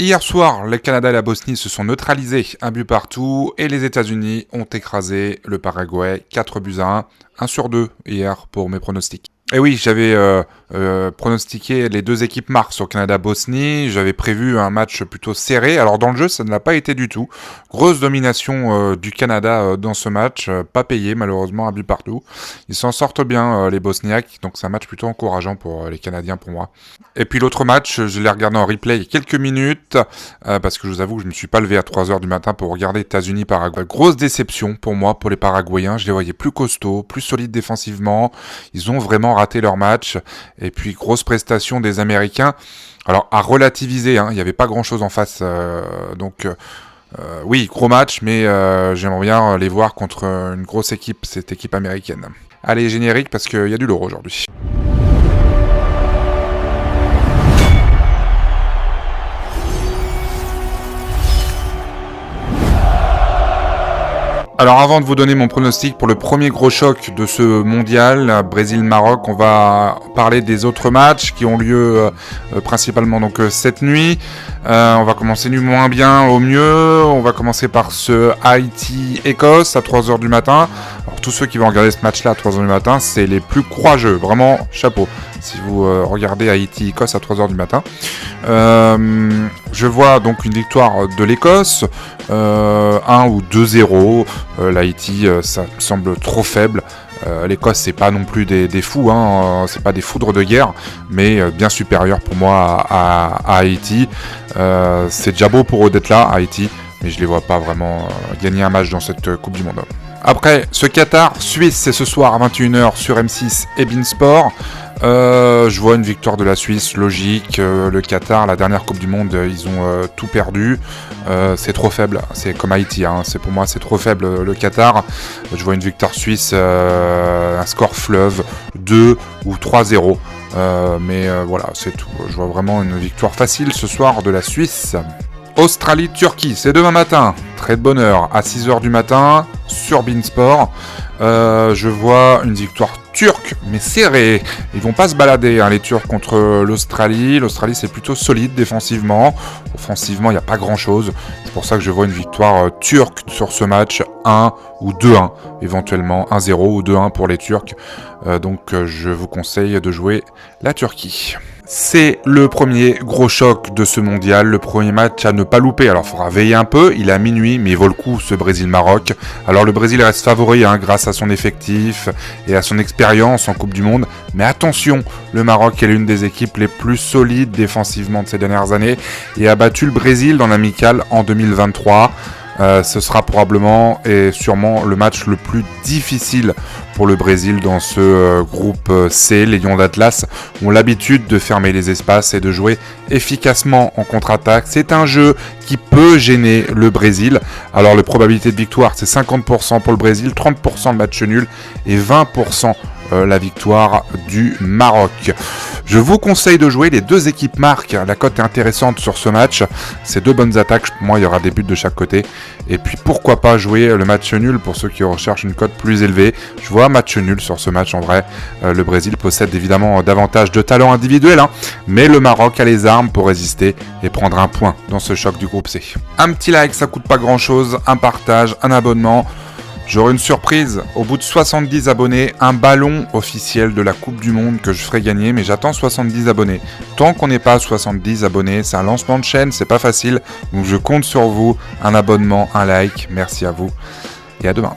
Hier soir, le Canada et la Bosnie se sont neutralisés, un but partout, et les États-Unis ont écrasé le Paraguay 4-1, 1 sur 2 hier pour mes pronostics. Et oui, j'avais pronostiqué les deux équipes marques sur Canada-Bosnie. J'avais prévu un match plutôt serré. Alors dans le jeu, ça ne l'a pas été du tout. Grosse domination du Canada dans ce match. Pas payé malheureusement, un but partout. Ils s'en sortent bien les Bosniaques. Donc c'est un match plutôt encourageant pour les Canadiens pour moi. Et puis l'autre match, je l'ai regardé en replay il y a quelques minutes. Parce que je vous avoue que je ne me suis pas levé à 3h du matin pour regarder États-Unis-Paraguay. Grosse déception pour moi, pour les Paraguayens. Je les voyais plus costauds, plus solides défensivement. Ils ont vraiment raté leur match. Et puis grosse prestation des Américains. Alors à relativiser, il n'y avait pas grand chose en face. Oui, gros match, mais j'aimerais bien les voir contre une grosse équipe, cette équipe américaine. Allez, générique parce qu'il y a du lourd aujourd'hui. Alors avant de vous donner mon pronostic pour le premier gros choc de ce mondial, Brésil-Maroc, on va parler des autres matchs qui ont lieu principalement donc cette nuit. On va commencer du moins bien au mieux. On va commencer par ce Haïti-Écosse à 3h du matin. Alors tous ceux qui vont regarder ce match-là à 3h du matin, c'est les plus courageux, vraiment chapeau. Si vous regardez Haïti-Écosse à 3h du matin. Je vois donc une victoire de l'Écosse, 1 ou 2-0. L'Haïti, ça me semble trop faible. L'Écosse, c'est pas non plus des fous, c'est pas des foudres de guerre, mais bien supérieur pour moi à Haïti. C'est déjà beau pour eux d'être là, Haïti, mais je les vois pas vraiment gagner un match dans cette Coupe du Monde. Après, ce Qatar-Suisse, c'est ce soir à 21h sur M6 et Beansport. Je vois une victoire de la Suisse, logique. Le Qatar, la dernière Coupe du Monde, ils ont tout perdu. C'est trop faible, c'est comme Haïti, pour moi c'est trop faible le Qatar. Je vois une victoire suisse, un score fleuve, 2 ou 3-0. Mais voilà, c'est tout. Je vois vraiment une victoire facile ce soir de la Suisse. Australie-Turquie, c'est demain matin, très de bonne heure, à 6h du matin, sur Beansport. Je vois une victoire turque, mais serrée. Ils vont pas se balader, les Turcs contre l'Australie. L'Australie, c'est plutôt solide défensivement. Offensivement, il n'y a pas grand-chose. C'est pour ça que je vois une victoire turque sur ce match, 1 ou 2-1, éventuellement 1-0 ou 2-1 pour les Turcs. Donc, je vous conseille de jouer la Turquie. C'est le premier gros choc de ce mondial, le premier match à ne pas louper. Alors il faudra veiller un peu, il est à minuit, mais il vaut le coup ce Brésil-Maroc. Alors le Brésil reste favori grâce à son effectif et à son expérience en Coupe du Monde. Mais attention, le Maroc est l'une des équipes les plus solides défensivement de ces dernières années et a battu le Brésil dans l'amical en 2023. Ce sera probablement et sûrement le match le plus difficile pour le Brésil dans ce groupe C. Les Lions d'Atlas ont l'habitude de fermer les espaces et de jouer efficacement en contre-attaque. C'est un jeu qui peut gêner le Brésil. Alors les probabilités de victoire, c'est 50% pour le Brésil, 30% de match nul et 20% la victoire du Maroc. Je vous conseille de jouer les deux équipes marques. La cote est intéressante sur ce match. C'est deux bonnes attaques. Pour moi, il y aura des buts de chaque côté. Et puis, pourquoi pas jouer le match nul pour ceux qui recherchent une cote plus élevée. Je vois un match nul sur ce match en vrai. Le Brésil possède évidemment davantage de talent individuel. Mais le Maroc a les armes pour résister et prendre un point dans ce choc du groupe C. Un petit like, ça coûte pas grand chose. Un partage, un abonnement. J'aurai une surprise, au bout de 70 abonnés, un ballon officiel de la Coupe du Monde que je ferai gagner, mais j'attends 70 abonnés. Tant qu'on n'est pas à 70 abonnés, c'est un lancement de chaîne, c'est pas facile, donc je compte sur vous, un abonnement, un like, merci à vous, et à demain.